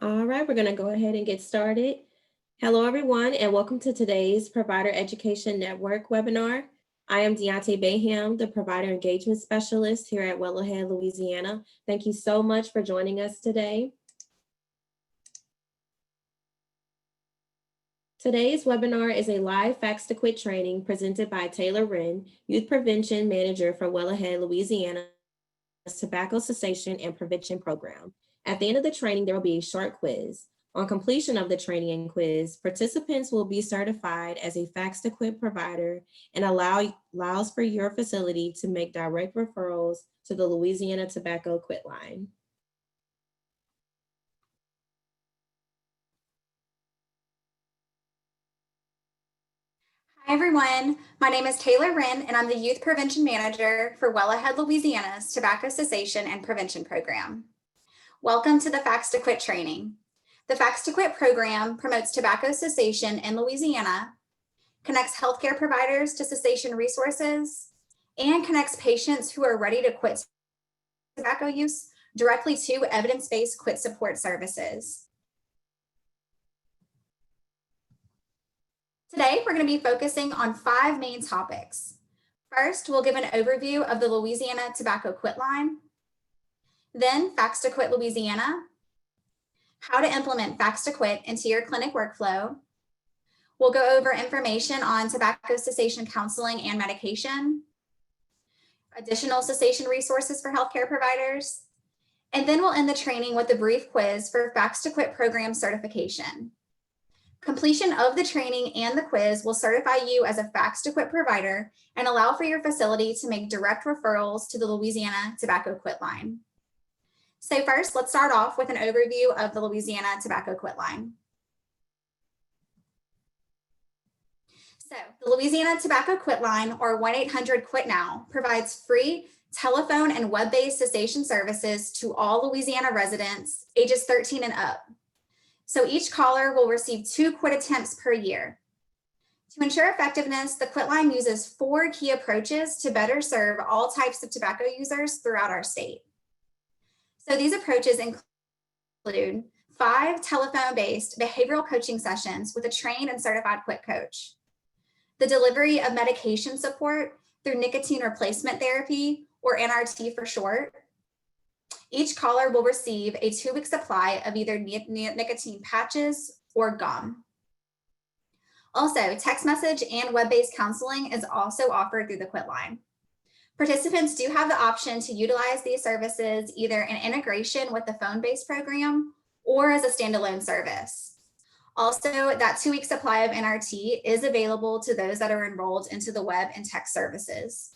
All right, we're going to go ahead and get started. Hello, everyone, and welcome to today's Provider Education Network webinar. I am Deontay Bayham, the Provider Engagement Specialist here at Wellhead, Louisiana. Thank you so much for joining us today. Today's webinar is a live Fax to Quit training presented by Taylor Wren, Youth Prevention Manager for Wellhead, Louisiana's Tobacco Cessation and Prevention Program. At the end of the training, there will be a short quiz. On completion of the training and quiz, participants will be certified as a Fax to Quit provider and allows for your facility to make direct referrals to the Louisiana Tobacco Quit line. Hi everyone, my name is Taylor Wren and I'm the Youth Prevention Manager for Wellhead, Louisiana's Tobacco Cessation and Prevention Program. Welcome to the Fax to Quit training. The Fax to Quit program promotes tobacco cessation in Louisiana, connects healthcare providers to cessation resources, and connects patients who are ready to quit tobacco use directly to evidence-based quit support services. Today, we're going to be focusing on 5 main topics. First, we'll give an overview of the Louisiana Tobacco Quit Line. Then, Fax to Quit Louisiana, how to implement Fax to Quit into your clinic workflow. We'll go over information on tobacco cessation counseling and medication, additional cessation resources for healthcare providers, and then we'll end the training with a brief quiz for Fax to Quit program certification. Completion of the training and the quiz will certify you as a Fax to Quit provider and allow for your facility to make direct referrals to the Louisiana Tobacco Quit Line. So first, let's start off with an overview of the Louisiana Tobacco Quit Line. So the Louisiana Tobacco Quit Line, or 1-800-QUIT-NOW, provides free telephone and web-based cessation services to all Louisiana residents ages 13 and up. So each caller will receive 2 quit attempts per year. To ensure effectiveness, the Quit Line uses 4 key approaches to better serve all types of tobacco users throughout our state. So these approaches include 5 telephone-based behavioral coaching sessions with a trained and certified quit coach, the delivery of medication support through nicotine replacement therapy, or NRT for short. Each caller will receive a 2-week supply of either nicotine patches or gum. Also, text message and web-based counseling is also offered through the Quit Line. Participants do have the option to utilize these services either in integration with the phone-based program or as a standalone service. Also, that 2-week supply of NRT is available to those that are enrolled into the web and text services.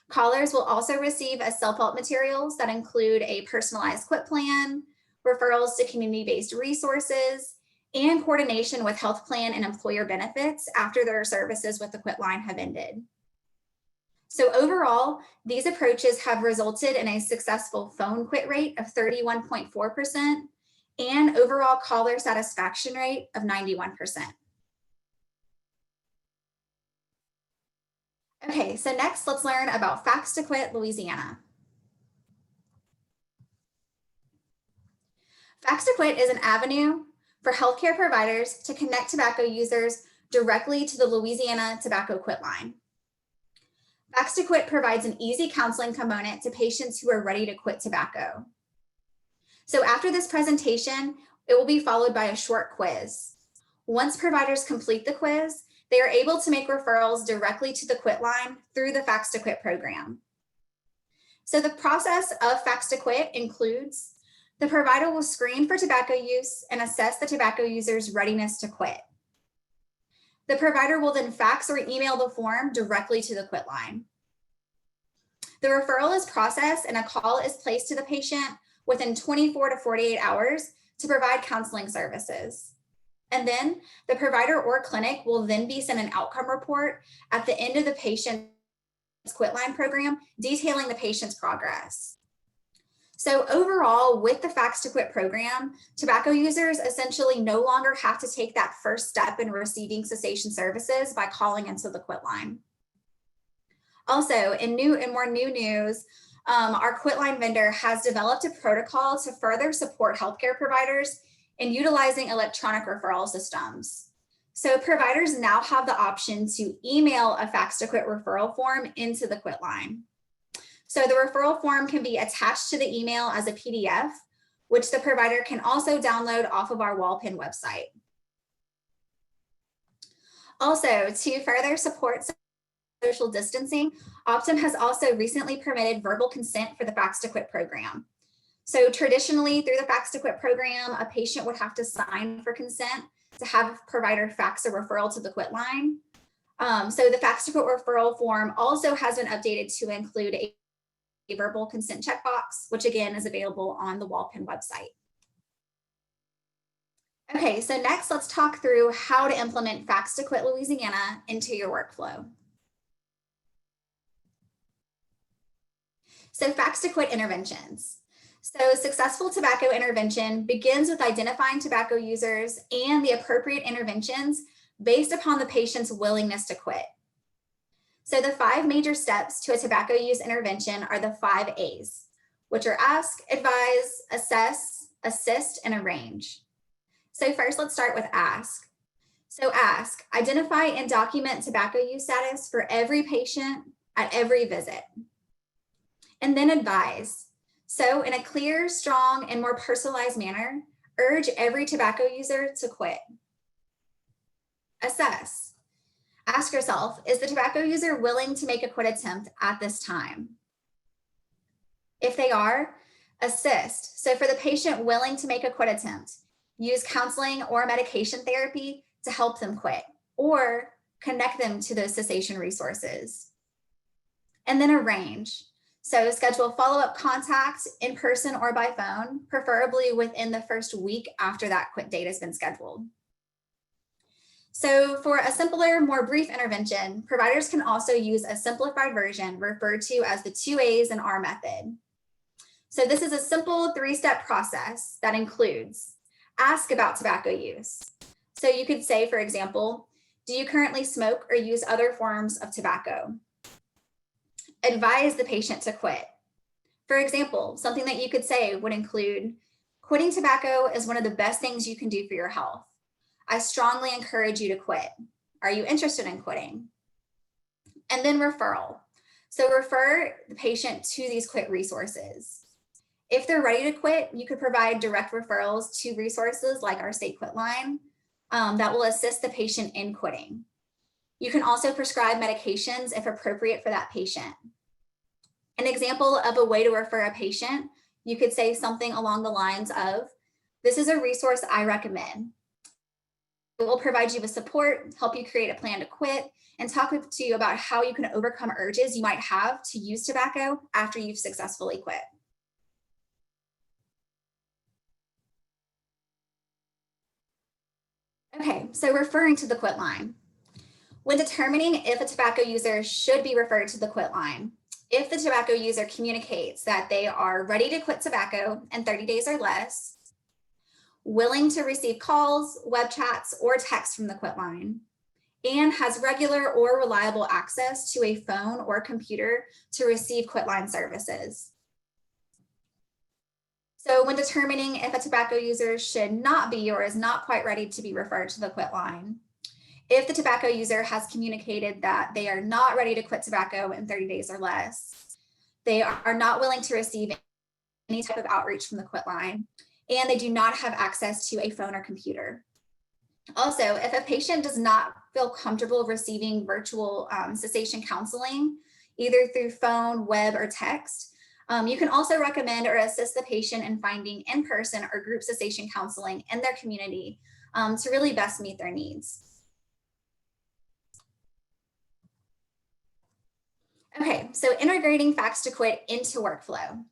Callers will also receive self-help materials that include a personalized quit plan, referrals to community-based resources, and coordination with health plan and employer benefits after their services with the Quit Line have ended. So overall, these approaches have resulted in a successful phone quit rate of 31.4% and overall caller satisfaction rate of 91%. Okay, so next let's learn about Fax to Quit Louisiana. Fax to Quit is an avenue for healthcare providers to connect tobacco users directly to the Louisiana Tobacco Quit Line. Fax to Quit provides an easy counseling component to patients who are ready to quit tobacco. So after this presentation, it will be followed by a short quiz. Once providers complete the quiz, they are able to make referrals directly to the Quit Line through the Fax to Quit program. So the process of Fax to Quit includes the provider will screen for tobacco use and assess the tobacco user's readiness to quit. The provider will then fax or email the form directly to the Quit Line. The referral is processed and a call is placed to the patient within 24 to 48 hours to provide counseling services. And then the provider or clinic will then be sent an outcome report at the end of the patient's Quit Line program detailing the patient's progress. So overall, with the Fax to Quit program, tobacco users essentially no longer have to take that first step in receiving cessation services by calling into the Quit Line. Also, in more new news, our Quit Line vendor has developed a protocol to further support healthcare providers in utilizing electronic referral systems. So providers now have the option to email a Fax to Quit referral form into the Quit Line. So the referral form can be attached to the email as a PDF, which the provider can also download off of our Walpin website. Also, to further support social distancing, Optum has also recently permitted verbal consent for the Fax to Quit program. So traditionally, through the Fax to Quit program, a patient would have to sign for consent to have a provider fax a referral to the Quit Line. So the Fax to Quit referral form also has been updated to include a verbal consent checkbox, which again is available on the Walpin website. Okay, so next let's talk through how to implement Fax to Quit Louisiana into your workflow. So Fax to Quit interventions. So successful tobacco intervention begins with identifying tobacco users and the appropriate interventions based upon the patient's willingness to quit. So the 5 major steps to a tobacco use intervention are the 5 A's, which are ask, advise, assess, assist, and arrange. So first, let's start with ask. So ask, identify and document tobacco use status for every patient at every visit. And then advise. So in a clear, strong, and more personalized manner, urge every tobacco user to quit. Assess. Ask yourself, is the tobacco user willing to make a quit attempt at this time? If they are, assist. So for the patient willing to make a quit attempt, use counseling or medication therapy to help them quit, or connect them to those cessation resources. And then arrange. So schedule follow-up contacts in person or by phone, preferably within the first week after that quit date has been scheduled. So for a simpler, more brief intervention, providers can also use a simplified version referred to as the 2 A's and R method. So this is a simple 3-step process that includes ask about tobacco use. So you could say, for example, do you currently smoke or use other forms of tobacco? Advise the patient to quit. For example, something that you could say would include, quitting tobacco is one of the best things you can do for your health. I strongly encourage you to quit. Are you interested in quitting? And then referral. So refer the patient to these quit resources. If they're ready to quit, you could provide direct referrals to resources like our state quit line that will assist the patient in quitting. You can also prescribe medications if appropriate for that patient. An example of a way to refer a patient, you could say something along the lines of, this is a resource I recommend. It will provide you with support, help you create a plan to quit, and talk to you about how you can overcome urges you might have to use tobacco after you've successfully quit. Okay, so referring to the quit line. When determining if a tobacco user should be referred to the quit line, if the tobacco user communicates that they are ready to quit tobacco in 30 days or less, willing to receive calls, web chats, or texts from the quit line, and has regular or reliable access to a phone or computer to receive quit line services. So when determining if a tobacco user should not be or is not quite ready to be referred to the quit line, if the tobacco user has communicated that they are not ready to quit tobacco in 30 days or less, they are not willing to receive any type of outreach from the quit line, and they do not have access to a phone or computer. Also, if a patient does not feel comfortable receiving virtual cessation counseling, either through phone, web, or text, you can also recommend or assist the patient in finding in-person or group cessation counseling in their community to really best meet their needs. Okay, so integrating Fax to Quit into workflow.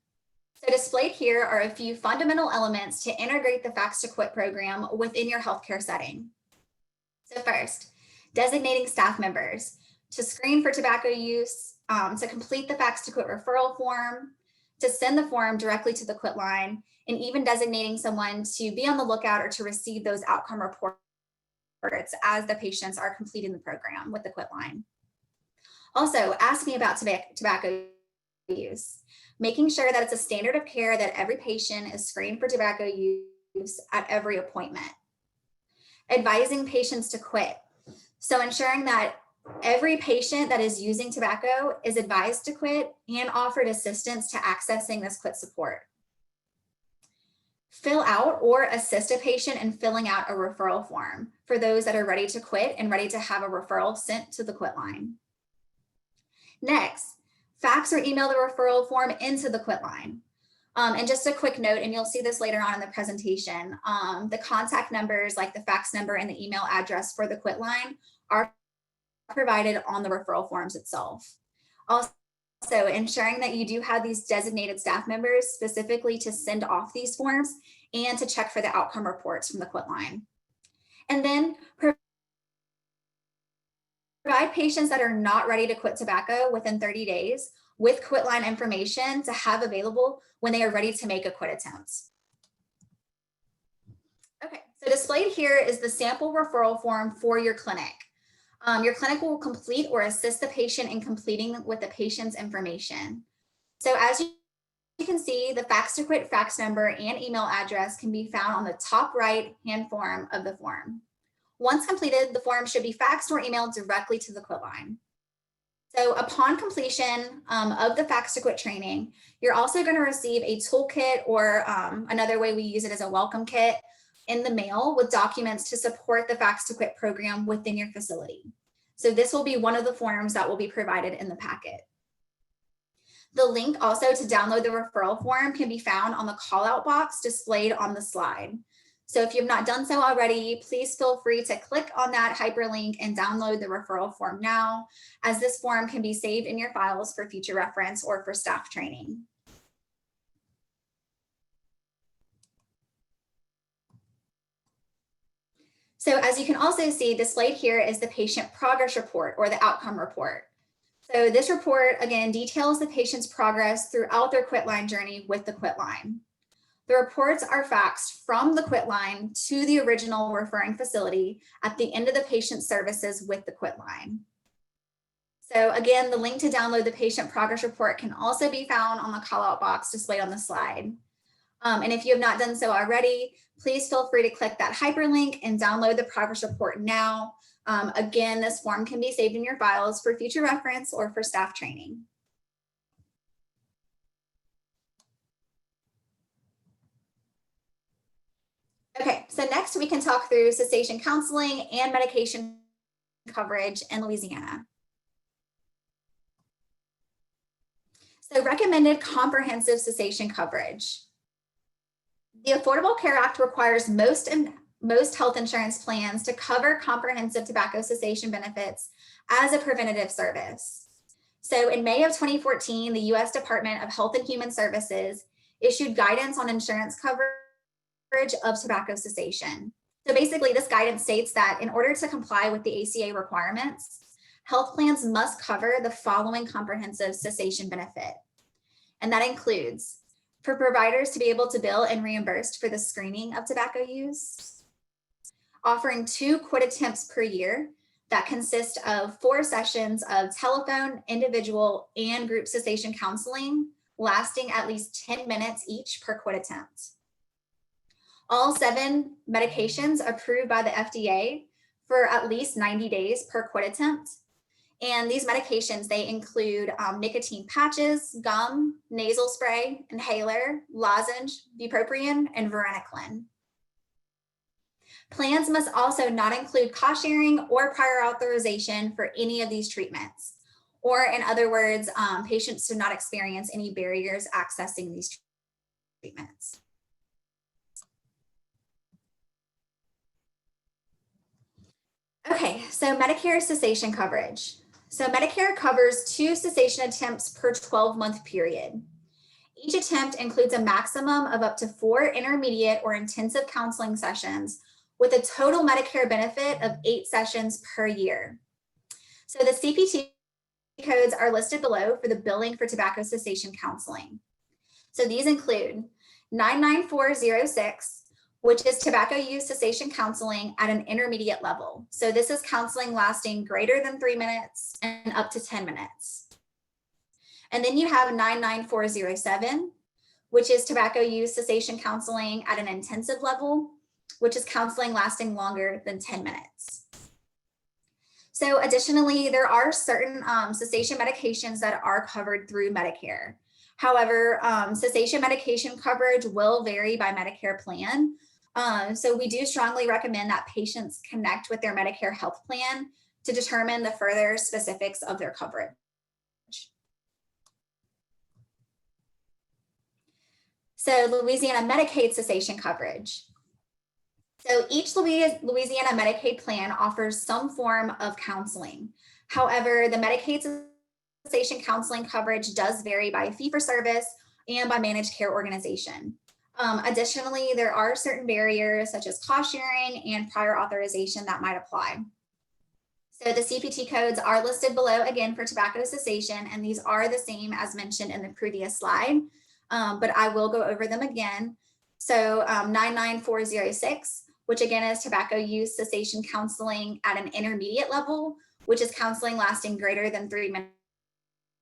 So displayed here are a few fundamental elements to integrate the Fax to Quit program within your healthcare setting. So first, designating staff members to screen for tobacco use, to complete the Fax to Quit referral form, to send the form directly to the quit line, and even designating someone to be on the lookout or to receive those outcome reports as the patients are completing the program with the quit line. Also, ask me about tobacco use, making sure that it's a standard of care that every patient is screened for tobacco use at every appointment. Advising patients to quit. So ensuring that every patient that is using tobacco is advised to quit and offered assistance to accessing this quit support. Fill out or assist a patient in filling out a referral form for those that are ready to quit and ready to have a referral sent to the quit line. Next, fax or email the referral form into the quit line. And just a quick note, and you'll see this later on in the presentation, the contact numbers like the fax number and the email address for the quit line are provided on the referral forms itself. Also, ensuring that you do have these designated staff members specifically to send off these forms and to check for the outcome reports from the quit line. And then provide patients that are not ready to quit tobacco within 30 days with quit line information to have available when they are ready to make a quit attempt. Okay, so displayed here is the sample referral form for your clinic. Your clinic will complete or assist the patient in completing with the patient's information. So as you can see, the fax to quit fax number and email address can be found on the top right hand form of the form. Once completed, the form should be faxed or emailed directly to the quit line. So upon completion of the fax to quit training, you're also going to receive a toolkit, or another way we use it as a welcome kit, in the mail with documents to support the fax to quit program within your facility. So this will be one of the forms that will be provided in the packet. The link also to download the referral form can be found on the call out box displayed on the slide. So if you have not done so already, please feel free to click on that hyperlink and download the referral form now, as this form can be saved in your files for future reference or for staff training. So as you can also see, displayed here is the patient progress report, or the outcome report. So this report, again, details the patient's progress throughout their quit line journey with the quit line. The reports are faxed from the quit line to the original referring facility at the end of the patient services with the quit line. So again, the link to download the patient progress report can also be found on the call out box displayed on the slide. And if you have not done so already, please feel free to click that hyperlink and download the progress report now. Again, this form can be saved in your files for future reference or for staff training. Okay, so next we can talk through cessation counseling and medication coverage in Louisiana. So recommended comprehensive cessation coverage. The Affordable Care Act requires most health insurance plans to cover comprehensive tobacco cessation benefits as a preventative service. So in May of 2014, the U.S. Department of Health and Human Services issued guidance on insurance coverage of tobacco cessation. So basically, this guidance states that in order to comply with the ACA requirements, health plans must cover the following comprehensive cessation benefit. And that includes for providers to be able to bill and reimburse for the screening of tobacco use, offering 2 quit attempts per year that consist of 4 sessions of telephone, individual, and group cessation counseling lasting at least 10 minutes each per quit attempt. All 7 medications approved by the FDA for at least 90 days per quit attempt. And these medications, they include nicotine patches, gum, nasal spray, inhaler, lozenge, bupropion, and varenicline. Plans must also not include cost sharing or prior authorization for any of these treatments. Or in other words, patients should not experience any barriers accessing these treatments. Okay, so Medicare cessation coverage. So Medicare covers 2 cessation attempts per 12-month period. Each attempt includes a maximum of up to 4 intermediate or intensive counseling sessions with a total Medicare benefit of 8 sessions per year. So the Cpt codes are listed below for the billing for tobacco cessation counseling. So these include 99406, which is tobacco use cessation counseling at an intermediate level. So this is counseling lasting greater than 3 minutes and up to 10 minutes. And then you have 99407, which is tobacco use cessation counseling at an intensive level, which is counseling lasting longer than 10 minutes. So additionally, there are certain cessation medications that are covered through Medicare. However, cessation medication coverage will vary by Medicare plan. So we do strongly recommend that patients connect with their Medicare health plan to determine the further specifics of their coverage. So Louisiana Medicaid cessation coverage. So each Louisiana Medicaid plan offers some form of counseling. However, the Medicaid cessation counseling coverage does vary by fee-for-service and by managed care organization. Additionally, there are certain barriers such as cost sharing and prior authorization that might apply. So the Cpt codes are listed below again for tobacco cessation, and these are the same as mentioned in the previous slide, but I will go over them again. So 99406, which again is tobacco use cessation counseling at an intermediate level, which is counseling lasting greater than 3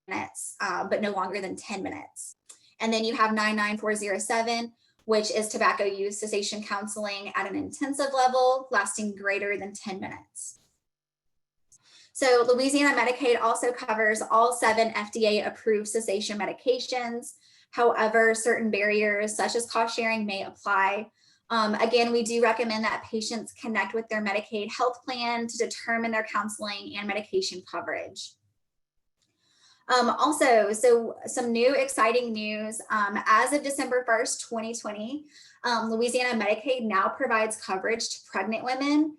minutes, but no longer than 10 minutes. And then you have 99407, which is tobacco use cessation counseling at an intensive level lasting greater than 10 minutes. So Louisiana Medicaid also covers all 7 FDA approved cessation medications. However, certain barriers such as cost sharing may apply. Again, we do recommend that patients connect with their Medicaid health plan to determine their counseling and medication coverage. Also, so some new exciting news, as of December 1st, 2020, Louisiana Medicaid now provides coverage to pregnant women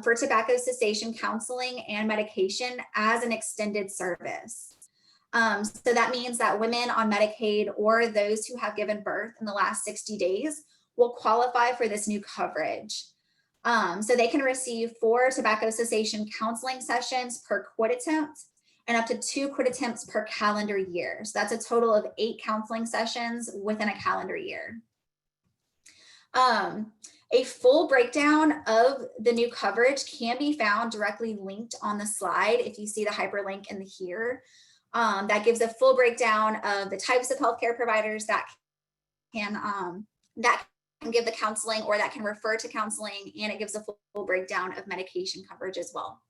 for tobacco cessation counseling and medication as an extended service. So that means that women on Medicaid or those who have given birth in the last 60 days will qualify for this new coverage. So they can receive 4 tobacco cessation counseling sessions per quit attempt and up to 2 quit attempts per calendar year. So that's a total of 8 counseling sessions within a calendar year. A full breakdown of the new coverage can be found directly linked on the slide. If you see the hyperlink in the here, that gives a full breakdown of the types of healthcare providers that can give the counseling or that can refer to counseling, and it gives a full breakdown of medication coverage as well.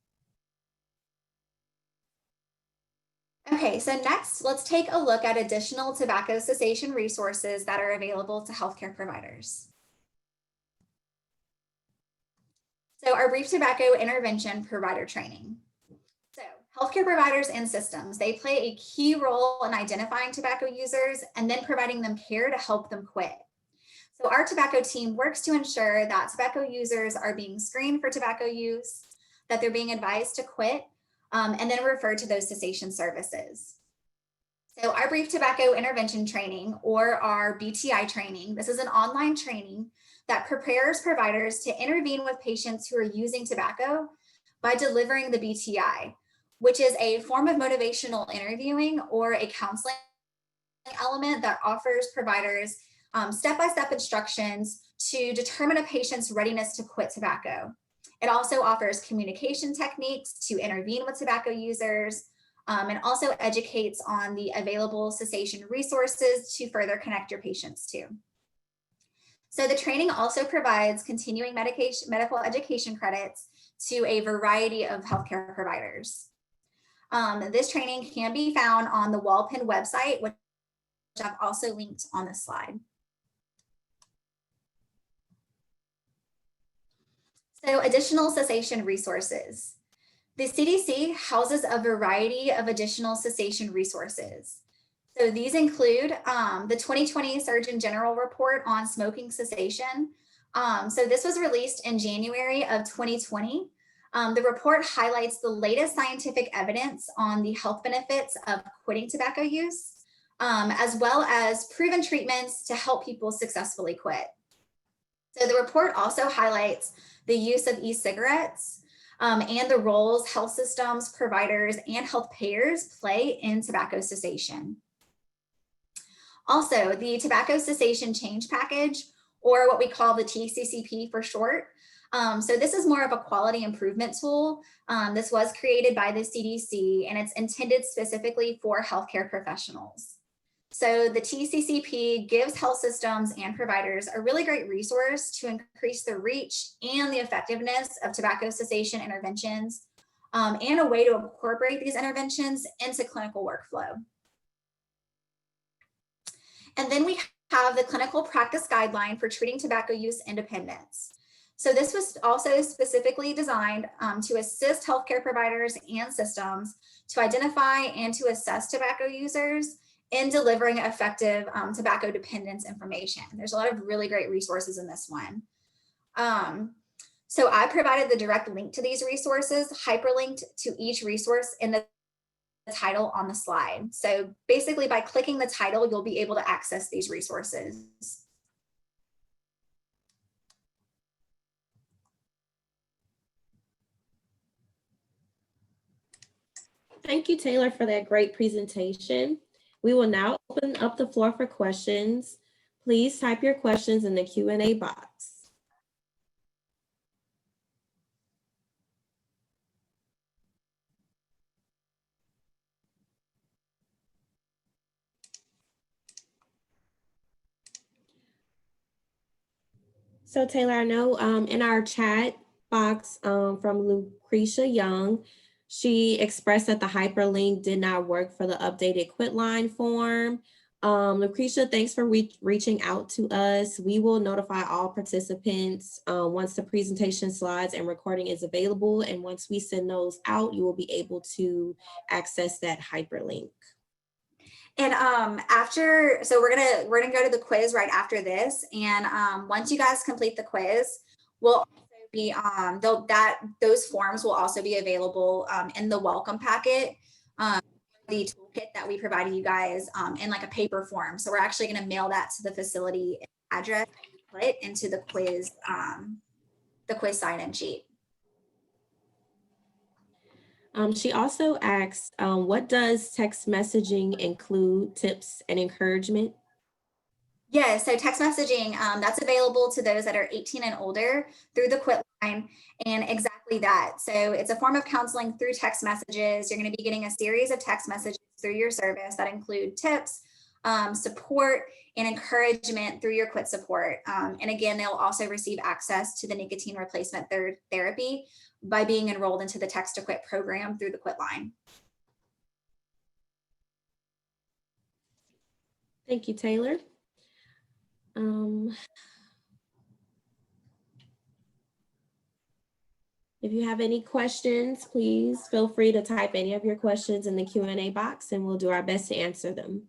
Okay, so next, let's take a look at additional tobacco cessation resources that are available to healthcare providers. So our brief tobacco intervention provider training. So healthcare providers and systems, they play a key role in identifying tobacco users and then providing them care to help them quit. So our tobacco team works to ensure that tobacco users are being screened for tobacco use, that they're being advised to quit, and then referred to those cessation services. So our brief tobacco intervention training, or our BTI training, this is an online training that prepares providers to intervene with patients who are using tobacco by delivering the BTI, which is a form of motivational interviewing or a counseling element that offers providers step-by-step instructions to determine a patient's readiness to quit tobacco. It also offers communication techniques to intervene with tobacco users, and also educates on the available cessation resources to further connect your patients to. So the training also provides continuing medical education credits to a variety of healthcare providers. This training can be found on the Walpen website, which I've also linked on this slide. So additional cessation resources. The CDC houses a variety of additional cessation resources. So these include the 2020 Surgeon General Report on Smoking Cessation. So this was released in January of 2020. The report highlights the latest scientific evidence on the health benefits of quitting tobacco use, as well as proven treatments to help people successfully quit. So the report also highlights the use of e-cigarettes and the roles health systems, providers, and health payers play in tobacco cessation. Also, the Tobacco Cessation Change Package, or what we call the TCCP for short, So this is more of a quality improvement tool. This was created by the CDC and it's intended specifically for healthcare professionals. So the TCCP gives health systems and providers a really great resource to increase the reach and the effectiveness of tobacco cessation interventions, and a way to incorporate these interventions into clinical workflow. And then we have the clinical practice guideline for treating tobacco use independence. So this was also specifically designed to assist healthcare providers and systems to identify and to assess tobacco users in delivering effective tobacco dependence information. There's a lot of really great resources in this one. So I provided the direct link to these resources, hyperlinked to each resource in the title on the slide. So basically by clicking the title, you'll be able to access these resources. Thank you, Taylor, for that great presentation. We will now open up the floor for questions. Please type your questions in the Q&A box. So Taylor, I know in our chat box from Lucretia Young, she expressed that the hyperlink did not work for the updated quit line form. Lucretia, thanks for reaching out to us. We will notify all participants once the presentation slides and recording is available. And once we send those out, you will be able to access that hyperlink. And so we're gonna go to the quiz right after this. And once you guys complete the quiz, we'll also be those forms will also be available in the welcome packet, the toolkit that we provided you guys in like a paper form. So we're actually gonna mail that to the facility address, put it into the quiz sign-in sheet. She also asked, what does text messaging include, tips and encouragement? Yeah, so text messaging, that's available to those that are 18 and older through the quit line, and exactly that. So it's a form of counseling through text messages. You're going to be getting a series of text messages through your service that include tips, support, and encouragement through your quit support. And again, they'll also receive access to the nicotine replacement therapy by being enrolled into the Text to Quit program through the quit line. Thank you, Taylor. If you have any questions, please feel free to type any of your questions in the Q&A box and we'll do our best to answer them.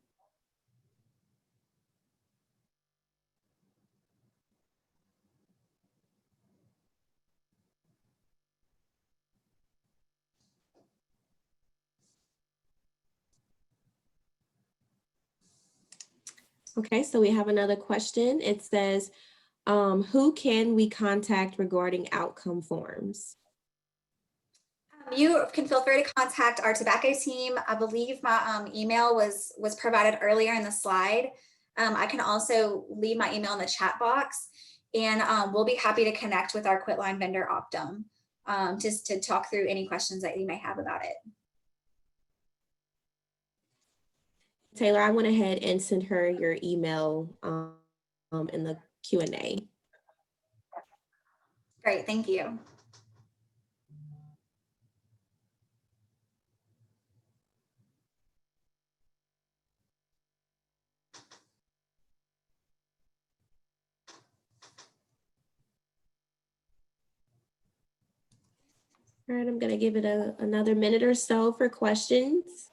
Okay, so we have another question. It says, who can we contact regarding outcome forms? You can feel free to contact our tobacco team. I believe my email was provided earlier in the slide. I can also leave my email in the chat box, and we'll be happy to connect with our quit line vendor Optum just to talk through any questions that you may have about it. Taylor, I went ahead and sent her your email in the Q&A. Great, thank you. All right, I'm going to give it another minute or so for questions.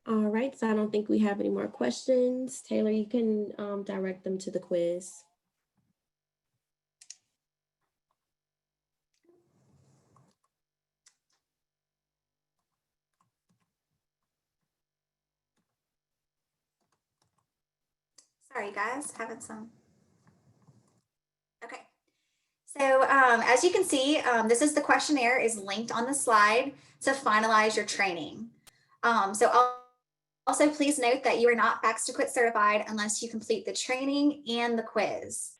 All right, so I don't think we have any more questions. Taylor, you can direct them to the quiz. Sorry, guys, having some. Okay. So as you can see, this is the questionnaire is linked on the slide to finalize your training. Also, please note that you are not Fax to Quit certified unless you complete the training and the quiz.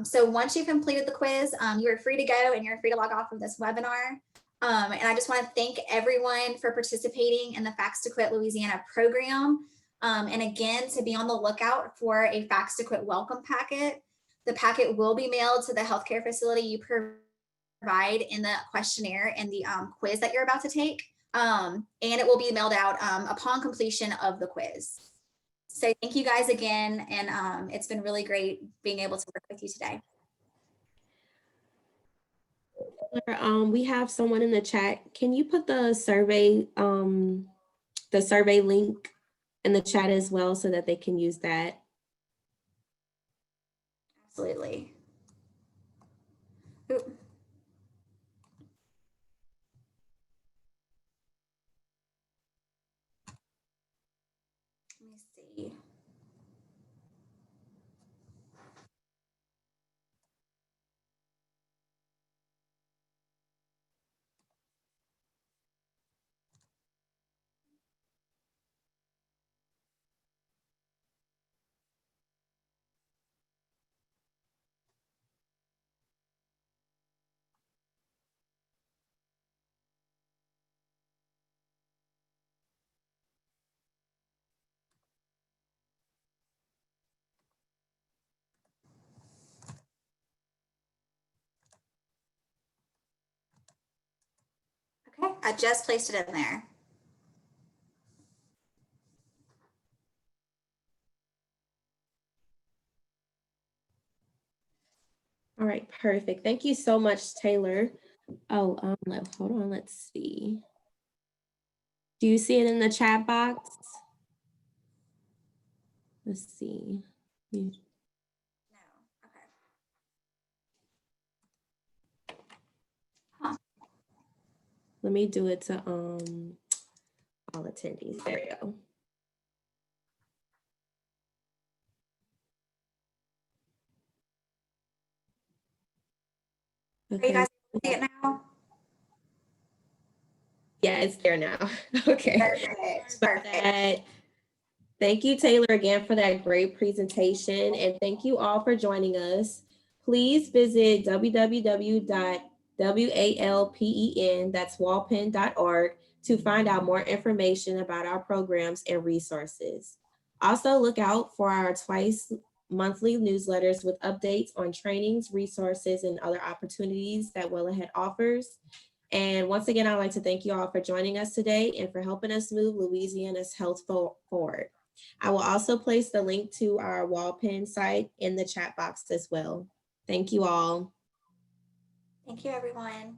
So once you've completed the quiz, you are free to go and you're free to log off of this webinar. And I just want to thank everyone for participating in the Fax to Quit Louisiana program. And again, to be on the lookout for a Fax to Quit welcome packet. The packet will be mailed to the healthcare facility you provide in the questionnaire and the quiz that you're about to take. And it will be mailed out upon completion of the quiz. So thank you guys again. And it's been really great being able to work with you today. We have someone in the chat. Can you put the survey link in the chat as well so that they can use that? Absolutely. Oop. Let me see. Okay, I just placed it in there. All right, perfect. Thank you so much, Taylor. Oh, hold on, let's see. Do you see it in the chat box? Let's see. No. Okay. Huh. Let me do it to all attendees. There you go. Are you guys able to see it now? Yeah, it's there now. Okay. Perfect. Perfect. Thank you, Taylor, again for that great presentation. And thank you all for joining us. Please visit www.walpen, that's walpen.org, to find out more information about our programs and resources. Also, look out for our twice monthly newsletters with updates on trainings, resources, and other opportunities that Well Ahead offers. And once again, I'd like to thank you all for joining us today and for helping us move Louisiana's health forward. I will also place the link to our Walpen site in the chat box as well. Thank you all. Thank you, everyone.